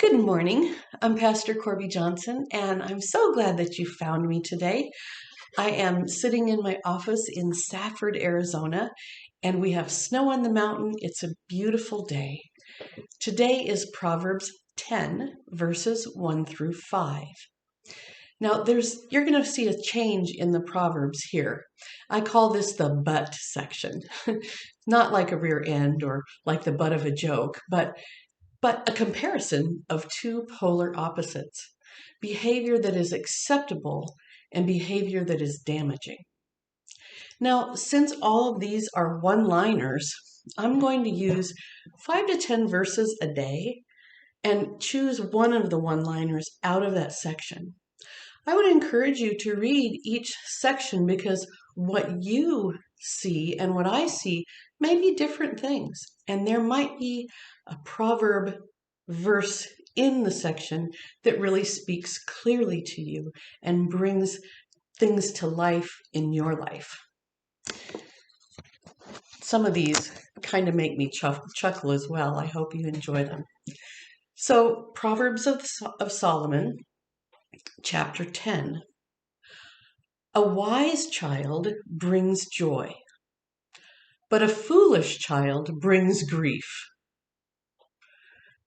Good morning. I'm Pastor Corby Johnson, and I'm so glad that you found me today. I am sitting in my office in Safford, Arizona, and we have snow on the mountain. It's a beautiful day. Today is Proverbs 10, verses 1 through 5. Now, you're going to see a change in the Proverbs here. I call this the but section. Not like a rear end or like the butt of a joke, but a comparison of two polar opposites, behavior that is acceptable and behavior that is damaging. Now, since all of these are one-liners, I'm going to use 5 to 10 verses a day and choose one of the one-liners out of that section. I would encourage you to read each section because what you see and what I see may be different things. And there might be a proverb verse in the section that really speaks clearly to you and brings things to life in your life. Some of these kind of make me chuckle as well. I hope you enjoy them. So, Proverbs of Solomon, chapter 10. A wise child brings joy, but a foolish child brings grief.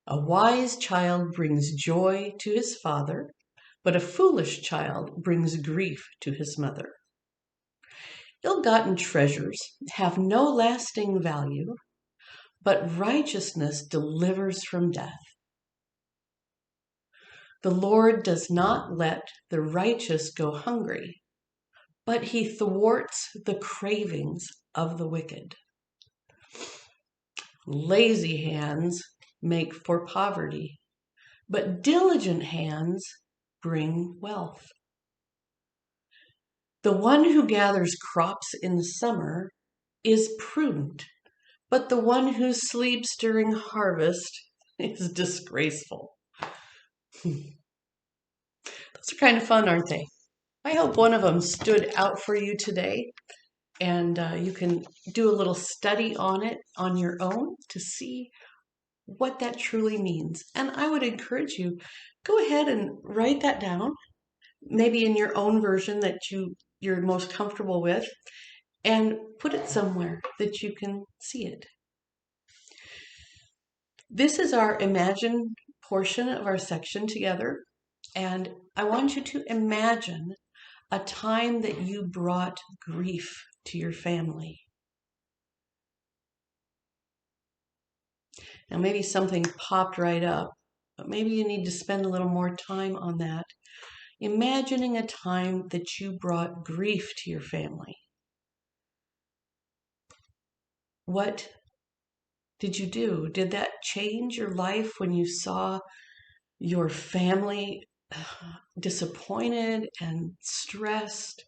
A wise child brings joy to his father, but a foolish child brings grief to his mother. Ill-gotten treasures have no lasting value, but righteousness delivers from death. The Lord does not let the righteous go hungry, but he thwarts the cravings of the wicked. Lazy hands make for poverty, but diligent hands bring wealth. The one who gathers crops in summer is prudent, but the one who sleeps during harvest is disgraceful. Those are kind of fun, aren't they? I hope one of them stood out for you today, and you can do a little study on it on your own to see what that truly means. And I would encourage you, go ahead and write that down, maybe in your own version that you're most comfortable with, and put it somewhere that you can see it. This is our imagine portion of our section together, and I want you to imagine a time that you brought grief to your family. Now, maybe something popped right up, but maybe you need to spend a little more time on that. Imagining a time that you brought grief to your family. What did you do? Did that change your life when you saw your family disappointed and stressed?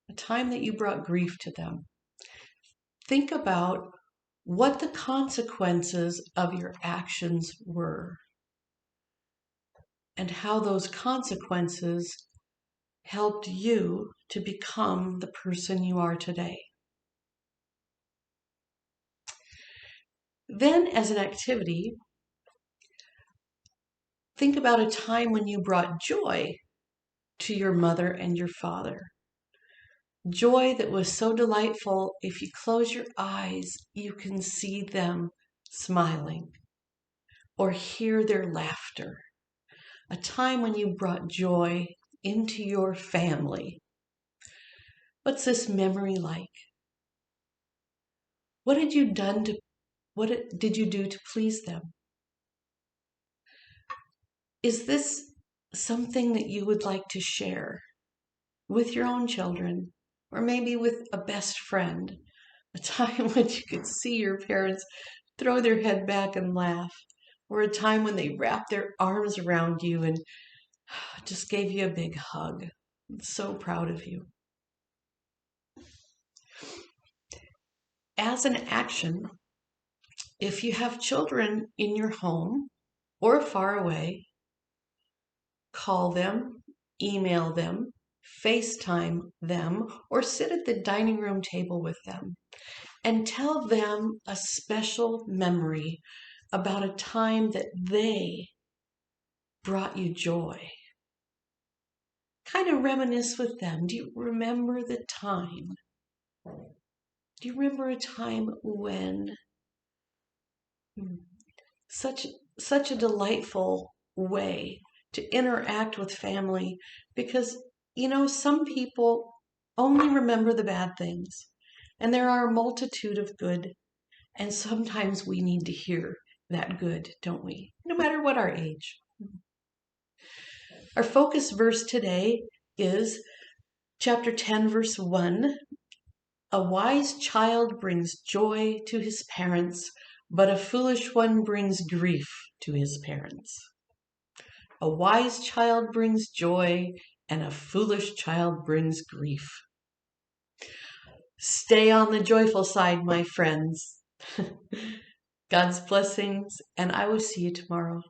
A time that you brought grief to them. Think about what the consequences of your actions were and how those consequences helped you to become the person you are today. Then, as an activity, think about a time when you brought joy to your mother and your father. Joy that was so delightful, if you close your eyes, you can see them smiling or hear their laughter. A time when you brought joy into your family. What's this memory like? What did you do to please them? Is this something that you would like to share with your own children, or maybe with a best friend? A time when you could see your parents throw their head back and laugh, or a time when they wrapped their arms around you and just gave you a big hug. I'm so proud of you. As an action, if you have children in your home or far away, call them, email them, FaceTime them, or sit at the dining room table with them and tell them a special memory about a time that they brought you joy? Kind of reminisce with them. Do you remember the time? Do you remember a time when such such a delightful way to interact with family? Because some people only remember the bad things, and there are a multitude of good, and sometimes we need to hear that good, don't we? No matter what our age. Our focus verse today is chapter 10, verse 1. A wise child brings joy to his parents, but a foolish one brings grief to his parents. A wise child brings joy, and a foolish child brings grief. Stay on the joyful side, my friends. God's blessings, and I will see you tomorrow.